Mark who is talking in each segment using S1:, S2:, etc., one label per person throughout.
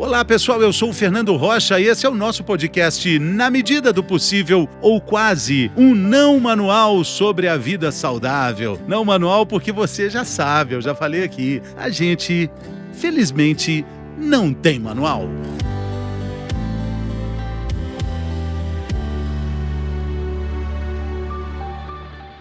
S1: Olá pessoal, eu sou o Fernando Rocha e esse é o nosso podcast Na Medida do Possível, ou quase, um não manual sobre a vida saudável. Não manual porque você já sabe, eu já falei aqui, a gente, felizmente, não tem manual.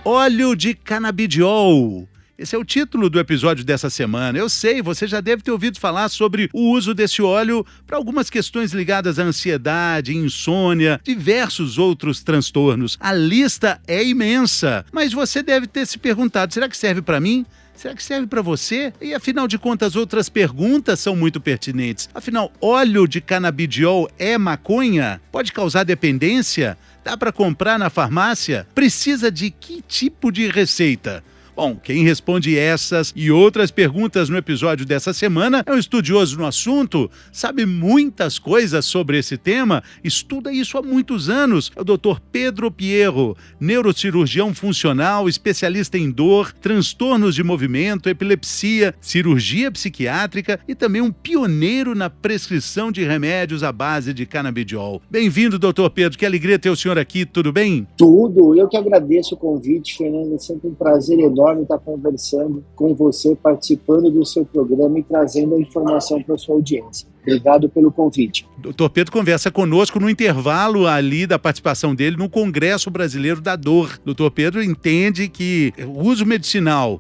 S1: Óleo de canabidiol. Esse é o título do episódio dessa semana. Eu sei, você já deve ter ouvido falar sobre o uso desse óleo para algumas questões ligadas à ansiedade, insônia, diversos outros transtornos. A lista é imensa, mas você deve ter se perguntado, será que serve para mim? Será que serve para você? E afinal de contas, outras perguntas são muito pertinentes. Afinal, óleo de canabidiol é maconha? Pode causar dependência? Dá para comprar na farmácia? Precisa de que tipo de receita? Bom, quem responde essas e outras perguntas no episódio dessa semana é um estudioso no assunto, sabe muitas coisas sobre esse tema, estuda isso há muitos anos. É o Dr. Pedro Pierro, neurocirurgião funcional, especialista em dor, transtornos de movimento, epilepsia, cirurgia psiquiátrica e também um pioneiro na prescrição de remédios à base de canabidiol. Bem-vindo, Dr. Pedro, que alegria ter o senhor aqui, tudo bem?
S2: Tudo, eu que agradeço o convite, Fernando, é sempre um prazer enorme estar conversando com você, participando do seu programa e trazendo a informação para a sua audiência. Obrigado pelo convite.
S1: Dr. Pedro conversa conosco no intervalo ali da participação dele no Congresso Brasileiro da Dor. Dr. Pedro entende que o uso medicinal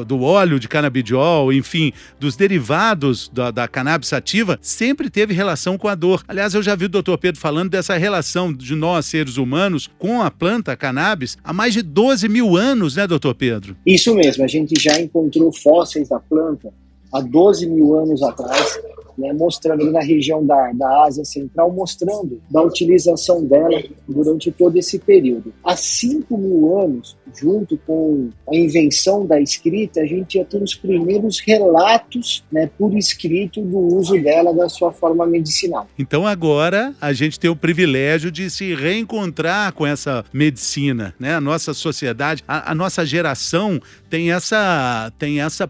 S1: do óleo de canabidiol, enfim, dos derivados da cannabis sativa, sempre teve relação com a dor. Aliás, eu já vi o Dr. Pedro falando dessa relação de nós, seres humanos, com a planta a cannabis há mais de 12 mil anos, né, Dr. Pedro?
S2: Isso mesmo, a gente já encontrou fósseis da planta há 12 mil anos atrás, né, mostrando ali na região da Ásia Central, mostrando da utilização dela durante todo esse período. Há 5 mil anos, junto com a invenção da escrita, a gente já tem os primeiros relatos, né, por escrito do uso dela da sua forma medicinal.
S1: Então agora a gente tem o privilégio de se reencontrar com essa medicina, né? A nossa sociedade, a nossa geração tem essa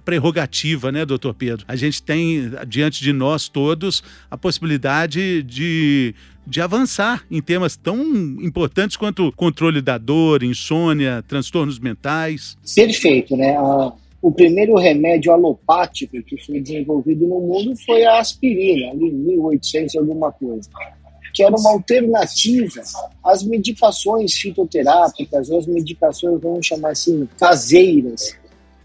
S1: prerrogativa, né, doutor Pedro? A gente tem diante de nós todos a possibilidade de avançar em temas tão importantes quanto controle da dor, insônia, transtornos mentais.
S2: Perfeito, né? O primeiro remédio alopático que foi desenvolvido no mundo foi a aspirina, ali em 1800 alguma coisa, que era uma alternativa às medicações fitoterápicas, ou as medicações, vamos chamar assim, caseiras,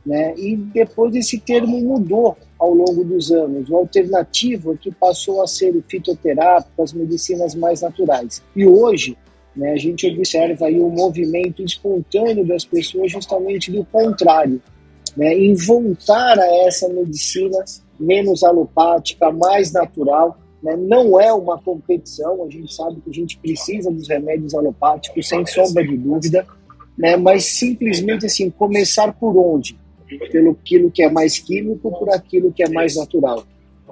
S2: né? E depois esse termo mudou ao longo dos anos. O alternativo é que passou a ser o fitoterápico, as medicinas mais naturais. E hoje, né, a gente observa aí um movimento espontâneo das pessoas justamente do contrário, né, em voltar a essa medicina menos alopática, mais natural. Né? Não é uma competição, a gente sabe que a gente precisa dos remédios alopáticos, sem sombra de dúvida, né, mas simplesmente assim, começar por onde? Pelo aquilo que é mais químico, por aquilo que é mais natural.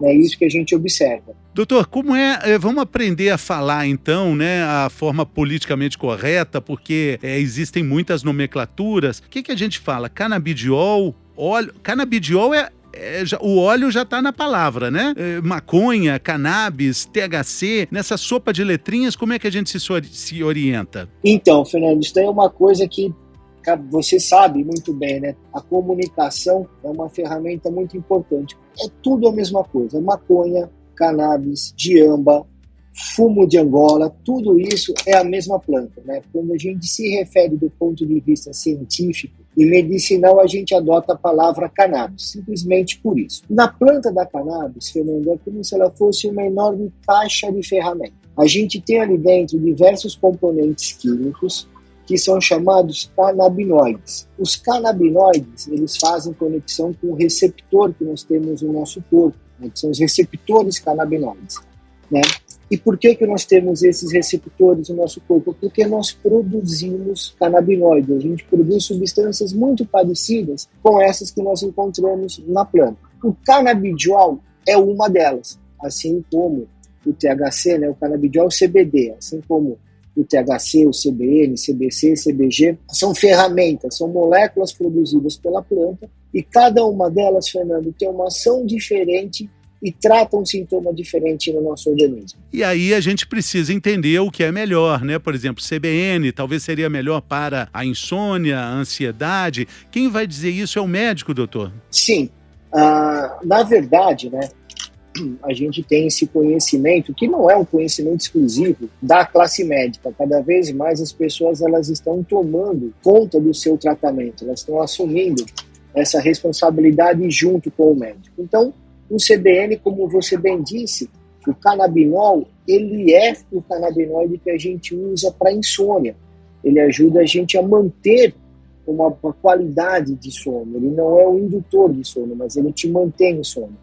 S2: É isso que a gente observa.
S1: Doutor, como vamos aprender a falar então, né, a forma politicamente correta, porque existem muitas nomenclaturas. O que a gente fala? Canabidiol, óleo. Canabidiol o óleo já está na palavra, né? Maconha, cannabis, THC, nessa sopa de letrinhas, como é que a gente se orienta?
S2: Então, Fernando, isso daí é uma coisa que você sabe muito bem, né? A comunicação é uma ferramenta muito importante. É tudo a mesma coisa. Maconha, cannabis, diamba, fumo de Angola, tudo isso é a mesma planta, né? Quando a gente se refere do ponto de vista científico e medicinal, a gente adota a palavra cannabis, simplesmente por isso. Na planta da cannabis, Fernando, é como se ela fosse uma enorme caixa de ferramentas. A gente tem ali dentro diversos componentes químicos que são chamados canabinoides. Os canabinoides, eles fazem conexão com o receptor que nós temos no nosso corpo, né, que são os receptores canabinoides, né? E por que nós temos esses receptores no nosso corpo? Porque nós produzimos canabinoides, a gente produz substâncias muito parecidas com essas que nós encontramos na planta. O canabidiol é uma delas, assim como o THC, né, o canabidiol CBD, assim como o THC, o CBN, CBC, CBG, são ferramentas, são moléculas produzidas pela planta e cada uma delas, Fernando, tem uma ação diferente e trata um sintoma diferente no nosso organismo.
S1: E aí a gente precisa entender o que é melhor, né? Por exemplo, CBN talvez seria melhor para a insônia, a ansiedade. Quem vai dizer isso é o médico, doutor?
S2: Sim. Na verdade, né, a gente tem esse conhecimento, que não é um conhecimento exclusivo da classe médica. Cada vez mais as pessoas elas estão tomando conta do seu tratamento, elas estão assumindo essa responsabilidade junto com o médico. Então, o CBN, como você bem disse, o canabinol, ele é o canabinoide que a gente usa para insônia. Ele ajuda a gente a manter uma qualidade de sono. Ele não é o indutor de sono, mas ele te mantém em sono.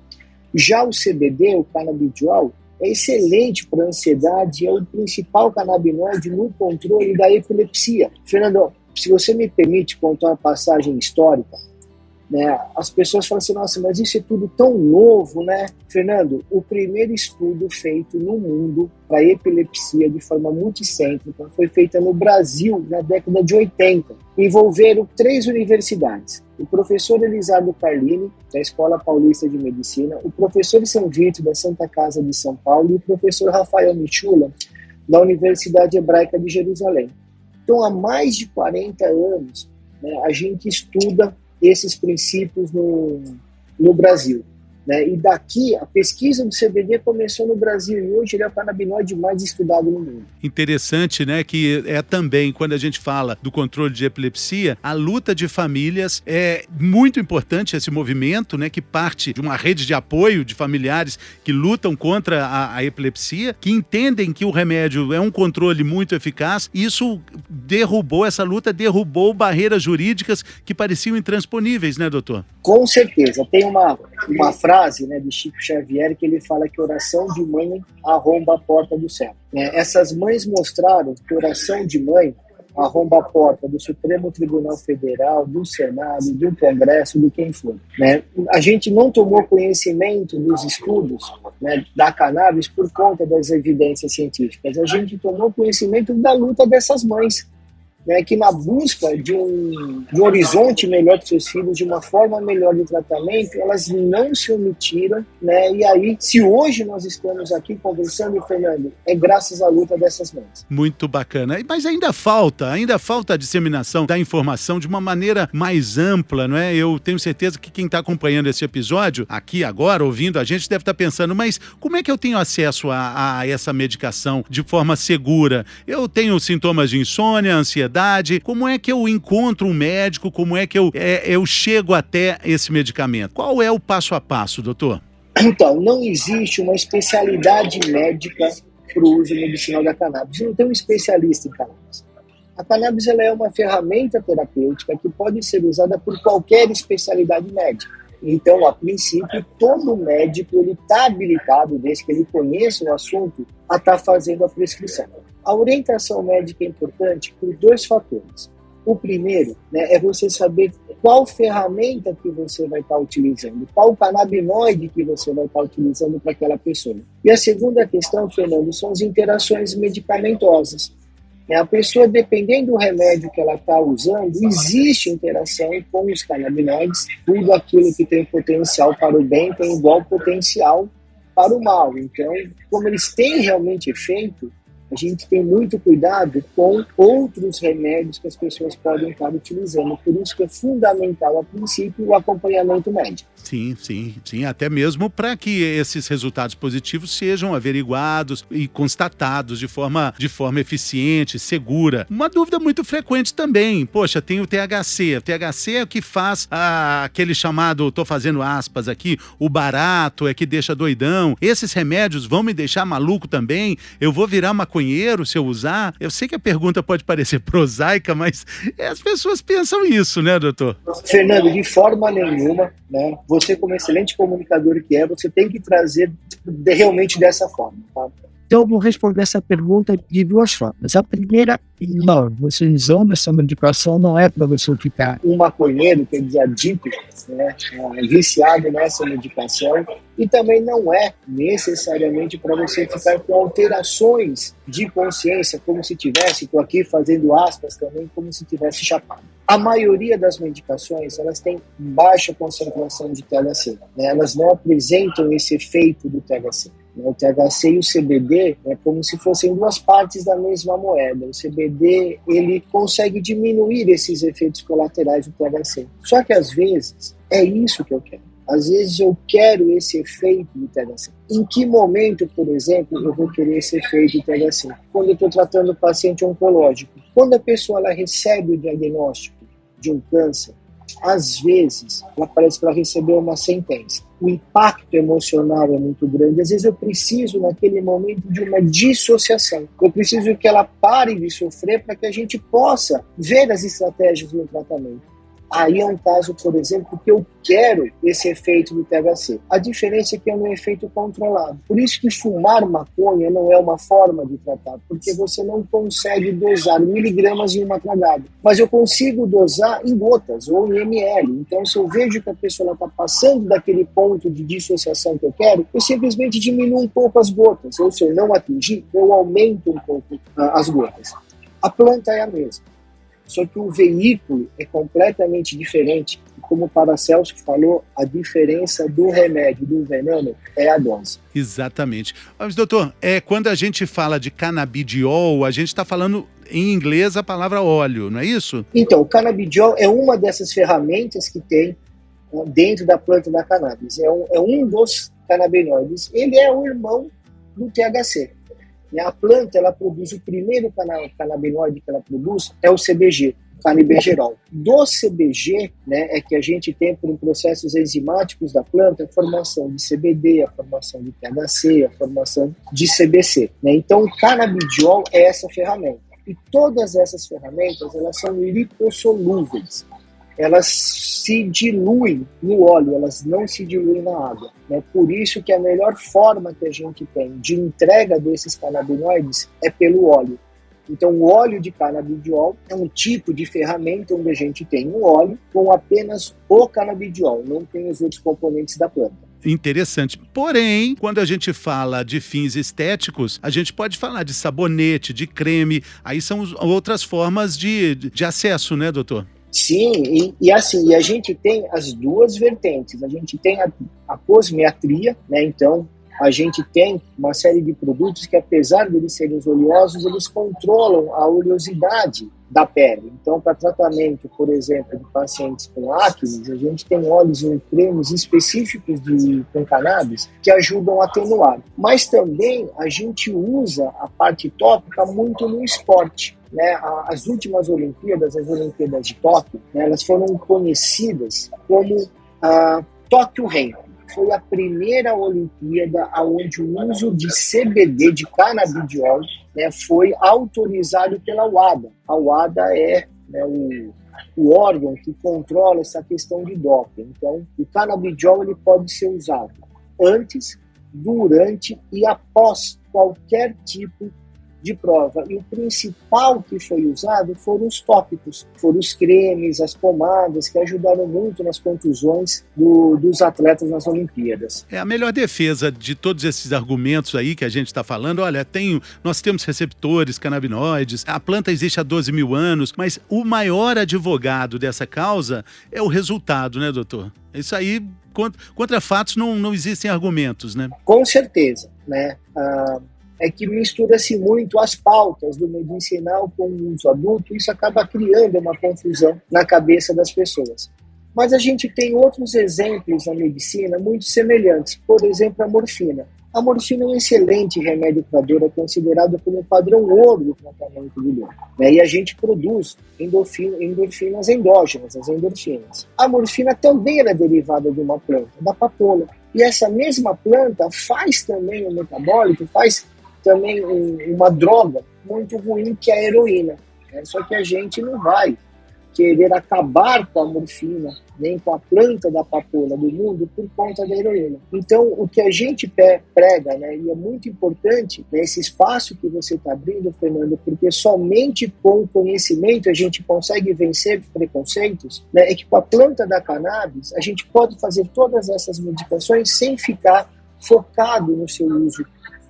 S2: Já o CBD, o canabidiol, é excelente para a ansiedade, é o principal canabinoide no controle da epilepsia. Fernando, se você me permite contar uma passagem histórica, né, as pessoas falam assim, nossa, mas isso é tudo tão novo, né? Fernando, o primeiro estudo feito no mundo para epilepsia de forma multicêntrica foi feito no Brasil na década de 80. Envolveram 3 universidades. O professor Elisardo Carlini, da Escola Paulista de Medicina, o professor São Vito, da Santa Casa de São Paulo, e o professor Rafael Michula, da Universidade Hebraica de Jerusalém. Então, há mais de 40 anos, né, a gente estuda esses princípios no Brasil. Né? E daqui, a pesquisa do CBD começou no Brasil e hoje ele é o canabinoide mais estudado no mundo.
S1: Interessante, né, que é também, quando a gente fala do controle de epilepsia, a luta de famílias é muito importante, esse movimento, né, que parte de uma rede de apoio de familiares que lutam contra a epilepsia, que entendem que o remédio é um controle muito eficaz. Isso essa luta derrubou barreiras jurídicas que pareciam intransponíveis, né, doutor?
S2: Com certeza. Tem uma frase, né, de Chico Xavier, que ele fala que oração de mãe arromba a porta do céu. Essas mães mostraram que oração de mãe arromba a porta do Supremo Tribunal Federal, do Senado, do Congresso, de quem for. Né? A gente não tomou conhecimento dos estudos, né, da cannabis por conta das evidências científicas. A gente tomou conhecimento da luta dessas mães, né, que na busca de um horizonte melhor para seus filhos, de uma forma melhor de tratamento, elas não se omitiram, né, e aí, se hoje nós estamos aqui conversando, Fernando, é graças à luta dessas mães.
S1: Muito bacana, mas ainda falta a disseminação da informação de uma maneira mais ampla, não é? Eu tenho certeza que quem está acompanhando esse episódio, aqui agora, ouvindo a gente, deve estar pensando, mas como é que eu tenho acesso a essa medicação de forma segura? Eu tenho sintomas de insônia, ansiedade, como é que eu encontro um médico, como é que eu chego até esse medicamento? Qual é o passo a passo, doutor?
S2: Então, não existe uma especialidade médica para o uso medicinal da cannabis. Não tem um especialista em cannabis. A cannabis ela é uma ferramenta terapêutica que pode ser usada por qualquer especialidade médica. Então, a princípio, todo médico está habilitado, desde que ele conheça o assunto, a estar fazendo a prescrição. A orientação médica é importante por 2 fatores. O primeiro, né, é você saber qual ferramenta que você vai estar utilizando, qual canabinoide que você vai estar utilizando para aquela pessoa. E a segunda questão, Fernando, são as interações medicamentosas. A pessoa, dependendo do remédio que ela está usando, existe interação com os canabinoides. Tudo aquilo que tem potencial para o bem tem igual potencial para o mal. Então, como eles têm realmente efeito, a gente tem muito cuidado com outros remédios que as pessoas podem estar utilizando. Por isso que é fundamental, a princípio, o acompanhamento médico.
S1: Sim, até mesmo para que esses resultados positivos sejam averiguados e constatados de forma eficiente, segura. Uma dúvida muito frequente também, poxa, tem o THC. O THC é o que faz aquele chamado, estou fazendo aspas aqui, o barato, é que deixa doidão. Esses remédios vão me deixar maluco também? Eu vou virar maconheiro se eu usar? Eu sei que a pergunta pode parecer prosaica, mas as pessoas pensam isso, né, doutor?
S2: Fernando, de forma nenhuma, né? Você, como excelente comunicador que é, você tem que trazer realmente dessa forma, tá?
S3: Então, eu vou responder essa pergunta de duas formas. A primeira, não, você usando essa medicação não é para você ficar
S2: um maconheiro, quer dizer, adicto, né, viciado nessa medicação, e também não é necessariamente para você ficar com alterações de consciência, como se tivesse, estou aqui fazendo aspas também, como se tivesse chapado. A maioria das medicações, elas têm baixa concentração de THC, né? Elas não apresentam esse efeito do THC. O THC e o CBD é como se fossem duas partes da mesma moeda. O CBD, ele consegue diminuir esses efeitos colaterais do THC. Só que às vezes é isso que eu quero. Às vezes eu quero esse efeito do THC. Em que momento, por exemplo, eu vou querer esse efeito do THC? Quando eu estou tratando o paciente oncológico. Quando a pessoa ela recebe o diagnóstico de um câncer, às vezes ela parece para receber uma sentença. O impacto emocional é muito grande. Às vezes eu preciso, naquele momento, de uma dissociação. Eu preciso que ela pare de sofrer para que a gente possa ver as estratégias do tratamento. Aí é um caso, por exemplo, que eu quero esse efeito do THC. A diferença é que é um efeito controlado. Por isso que fumar maconha não é uma forma de tratar, porque você não consegue dosar miligramas em uma tragada. Mas eu consigo dosar em gotas ou em ml. Então, se eu vejo que a pessoa está passando daquele ponto de dissociação que eu quero, eu simplesmente diminuo um pouco as gotas. Ou se eu não atingir, eu aumento um pouco as gotas. A planta é a mesma. Só que o veículo é completamente diferente. Como o Paracelso falou, a diferença do remédio, do veneno, é a dose.
S1: Exatamente. Mas, doutor, quando a gente fala de canabidiol, a gente está falando em inglês a palavra óleo, não é isso?
S2: Então, o canabidiol é uma dessas ferramentas que tem dentro da planta da cannabis. É um dos canabinoides. Ele é o irmão do THC. A planta, ela produz o primeiro canabinoide que ela produz, é o CBG, canibergerol. Do CBG, né, é que a gente tem, por processos enzimáticos da planta, a formação de CBD, a formação de THC, a formação de CBC. Né? Então, o canabidiol é essa ferramenta. E todas essas ferramentas, elas são lipossolúveis. Elas se diluem no óleo, elas não se diluem na água. Né? Por isso que a melhor forma que a gente tem de entrega desses canabinoides é pelo óleo. Então, o óleo de canabidiol é um tipo de ferramenta onde a gente tem um óleo com apenas o canabidiol, não tem os outros componentes da planta.
S1: Interessante. Porém, quando a gente fala de fins estéticos, a gente pode falar de sabonete, de creme, aí são outras formas de acesso, né, doutor?
S2: Sim, e assim, a gente tem as duas vertentes. A gente tem a cosmetria, né? Então, a gente tem uma série de produtos que, apesar de eles serem oleosos, eles controlam a oleosidade da pele. Então, para tratamento, por exemplo, de pacientes com acne, a gente tem óleos e cremes específicos com cannabis que ajudam a atenuar. Mas também a gente usa a parte tópica muito no esporte. Né, as últimas Olimpíadas, as Olimpíadas de Tóquio, né, elas foram conhecidas como a Tóquio Rain. Foi a primeira Olimpíada onde o uso de CBD, de canabidiol, né, foi autorizado pela WADA. A WADA é, né, o órgão que controla essa questão de doping. Então, o canabidiol ele pode ser usado antes, durante e após qualquer tipo de prova. E o principal que foi usado foram os tópicos, foram os cremes, as pomadas, que ajudaram muito nas contusões dos atletas nas Olimpíadas.
S1: A melhor defesa de todos esses argumentos aí que a gente está falando, olha, nós temos receptores canabinoides, a planta existe há 12 mil anos, mas o maior advogado dessa causa é o resultado, né, doutor? Isso aí, contra fatos não existem argumentos, né?
S2: Com certeza, né? É que mistura-se muito as pautas do medicinal com o uso adulto, isso acaba criando uma confusão na cabeça das pessoas. Mas a gente tem outros exemplos na medicina muito semelhantes, por exemplo, a morfina. A morfina é um excelente remédio para dor, é considerado como o padrão ouro do tratamento de dor. Né? E a gente produz endorfinas endógenas, as endorfinas. A morfina também é derivada de uma planta, da papoula. E essa mesma planta faz também um metabólico, faz também uma droga muito ruim que é a heroína. Né? Só que a gente não vai querer acabar com a morfina, nem com a planta da papoula do mundo por conta da heroína. Então, o que a gente prega, né, e é muito importante, né, esse espaço que você está abrindo, Fernando, porque somente com conhecimento a gente consegue vencer preconceitos, né, é que com a planta da cannabis a gente pode fazer todas essas medicações sem ficar focado no seu uso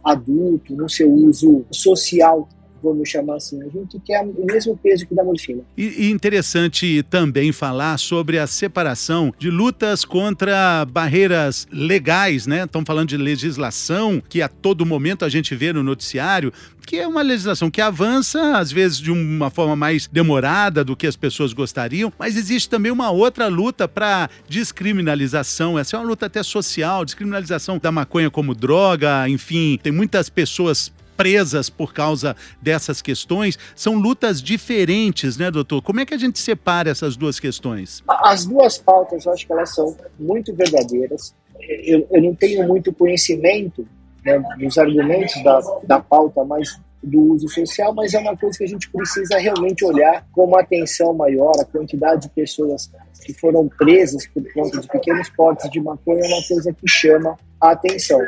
S2: adulto, no seu uso social, vamos chamar assim. A gente quer o mesmo peso que da morfina.
S1: E interessante também falar sobre a separação de lutas contra barreiras legais, né? Estamos falando de legislação que a todo momento a gente vê no noticiário, que é uma legislação que avança, às vezes de uma forma mais demorada do que as pessoas gostariam, mas existe também uma outra luta para descriminalização. Essa é uma luta até social, descriminalização da maconha como droga, enfim, tem muitas pessoas presas por causa dessas questões. São lutas diferentes, né, doutor? Como é que a gente separa essas duas questões?
S2: As duas pautas, eu acho que elas são muito verdadeiras. Eu não tenho muito conhecimento, né, dos argumentos da pauta mais do uso social, mas é uma coisa que a gente precisa realmente olhar com uma atenção maior. A quantidade de pessoas que foram presas por conta de pequenos portes de maconha é uma coisa que chama a atenção.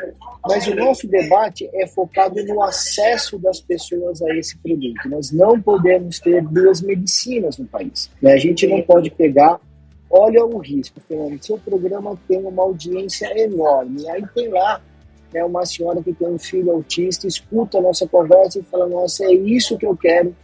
S2: Mas o nosso debate é focado no acesso das pessoas a esse produto. Nós não podemos ter duas medicinas no país, né? A gente não pode pegar... Olha o risco, Fernando. Seu programa tem uma audiência enorme. Aí tem lá, né, uma senhora que tem um filho autista, escuta a nossa conversa e fala: nossa, é isso que eu quero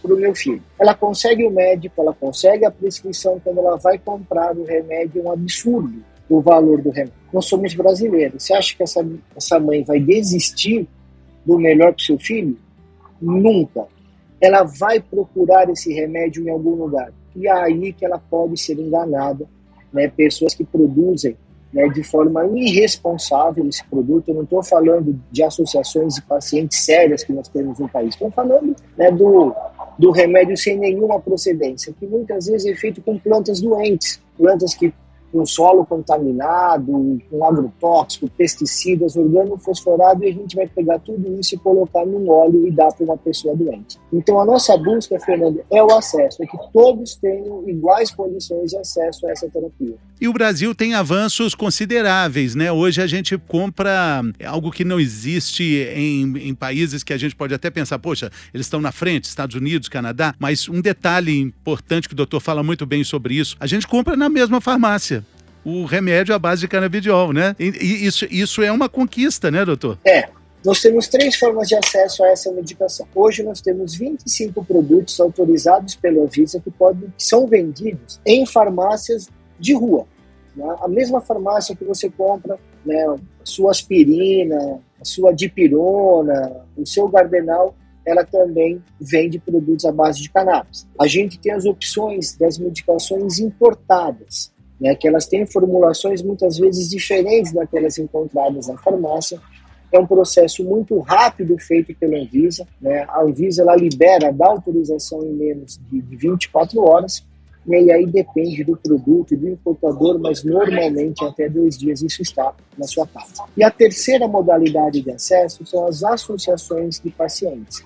S2: para o meu filho. Ela consegue o médico, ela consegue a prescrição. Quando ela vai comprar o remédio, é um absurdo o valor do remédio. Nós somos brasileiros. Você acha que essa mãe vai desistir do melhor para o seu filho? Nunca. Ela vai procurar esse remédio em algum lugar. E é aí que ela pode ser enganada, né? Pessoas que produzem, né, de forma irresponsável esse produto. Eu não estou falando de associações de pacientes sérias que nós temos no país. Estou falando, né, do remédio sem nenhuma procedência, que muitas vezes é feito com plantas doentes, plantas que com solo contaminado, com agrotóxico, pesticidas, organofosforado, e a gente vai pegar tudo isso e colocar num óleo e dar para uma pessoa doente. Então a nossa busca, Fernando, é o acesso, é que todos tenham iguais condições de acesso a essa terapia.
S1: E o Brasil tem avanços consideráveis, né? Hoje a gente compra algo que não existe em países que a gente pode até pensar, poxa, eles estão na frente, Estados Unidos, Canadá, mas um detalhe importante que o doutor fala muito bem sobre isso, a gente compra na mesma farmácia o remédio à base de canabidiol, né? E isso é uma conquista, né, doutor?
S2: Nós temos 3 formas de acesso a essa medicação. Hoje nós temos 25 produtos autorizados pela Anvisa que são vendidos em farmácias de rua, né? A mesma farmácia que você compra, né, a sua aspirina, a sua dipirona, o seu Gardenal, ela também vende produtos à base de cannabis. A gente tem as opções das medicações importadas, né, que elas têm formulações muitas vezes diferentes daquelas encontradas na farmácia. É um processo muito rápido feito pela Anvisa, né? A Anvisa ela libera, dá autorização em menos de 24 horas, né? E aí depende do produto e do importador, mas normalmente até 2 dias isso está na sua casa. E a terceira modalidade de acesso são as associações de pacientes,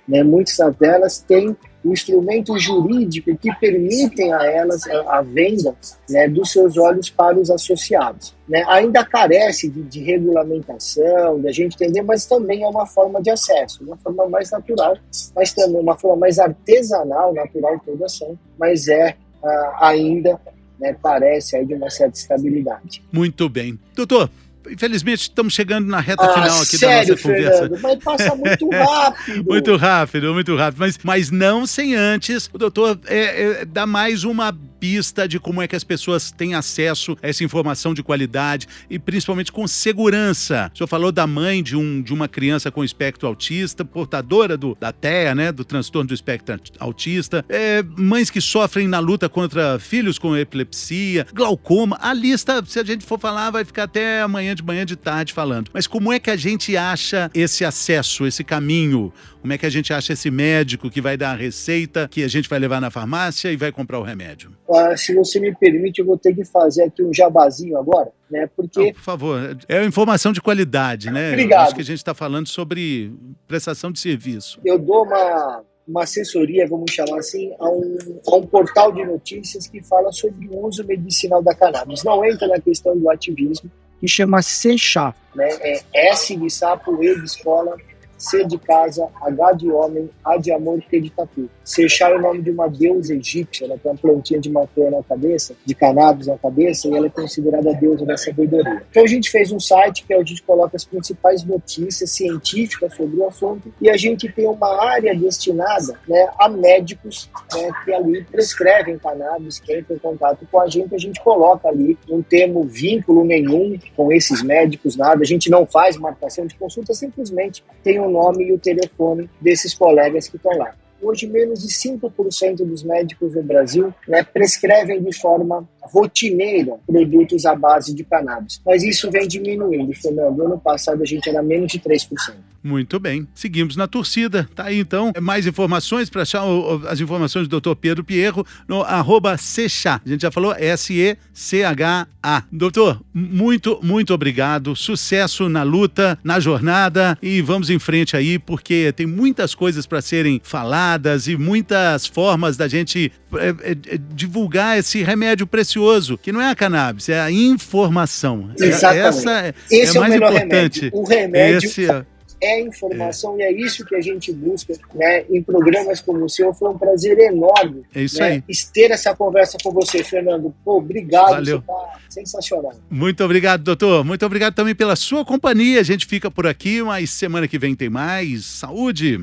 S2: né? Muitas delas têm o instrumento jurídico que permitem a elas a venda, né, dos seus óleos para os associados, né? Ainda carece de regulamentação, da gente entender, mas também é uma forma de acesso, uma forma mais natural, mas também uma forma mais artesanal, natural toda ação, mas ainda, né, parece aí de uma certa estabilidade.
S1: Muito bem. Doutor, infelizmente estamos chegando na reta final aqui
S2: sério,
S1: da nossa conversa.
S2: Fernando, mas passa muito rápido.
S1: Muito rápido, muito rápido. Mas não sem antes o doutor dar mais uma pista de como é que as pessoas têm acesso a essa informação de qualidade e principalmente com segurança. O senhor falou da mãe de uma criança com espectro autista, portadora da TEA, né, do transtorno do espectro autista, mães que sofrem na luta contra filhos com epilepsia, glaucoma. A lista, se a gente for falar, vai ficar até amanhã de manhã, de tarde falando. Mas como é que a gente acha esse acesso, esse caminho? Como é que a gente acha esse médico que vai dar a receita, que a gente vai levar na farmácia e vai comprar o remédio?
S2: Se você me permite, eu vou ter que fazer aqui um jabazinho agora, né? Porque...
S1: Não, por favor, é informação de qualidade, né?
S2: Obrigado.
S1: Eu acho que a gente está falando sobre prestação de serviço.
S2: Eu dou uma uma assessoria, vamos chamar assim, a um portal de notícias que fala sobre o uso medicinal da cannabis. Não entra na questão do ativismo,
S3: que chama Sechá.
S2: né? É S de sapo, E de escola, C de casa, H de homem, A de amor, T de tatu. Sechá é o nome de uma deusa egípcia, ela tem uma plantinha de maconha na cabeça, de cannabis na cabeça, e ela é considerada a deusa da sabedoria. Então a gente fez um site que a gente coloca as principais notícias científicas sobre o assunto, e a gente tem uma área destinada, né, a médicos, né, que ali prescrevem cannabis. Quem entra em contato com a gente coloca ali, não temos vínculo nenhum com esses médicos, nada, a gente não faz marcação de consulta, simplesmente tem o nome e o telefone desses colegas que estão lá. Hoje, menos de 5% dos médicos do Brasil, né, prescrevem de forma rotineira produtos à base de cannabis. Mas isso vem diminuindo, Fernando. Ano passado a gente era menos de 3%.
S1: Muito bem, seguimos na torcida. Tá aí então, mais informações para achar as informações do Dr. Pedro Pierro no @Sechá. A gente já falou SECHA. Doutor, muito obrigado, sucesso na luta, na jornada, e vamos em frente aí, porque tem muitas coisas para serem faladas e muitas formas da gente divulgar esse remédio precioso, que não é a cannabis, é a informação.
S2: Exatamente. Esse é o
S1: mais
S2: melhor
S1: importante.
S2: Remédio. O remédio é informação, e é isso que a gente busca, né, em programas como o seu. Foi um prazer enorme,
S1: é isso,
S2: né,
S1: aí,
S2: ter essa conversa com você, Fernando. Pô, obrigado,
S1: valeu.
S2: Você tá sensacional.
S1: Muito obrigado, doutor. Muito obrigado também pela sua companhia. A gente fica por aqui, mas semana que vem tem mais. Saúde!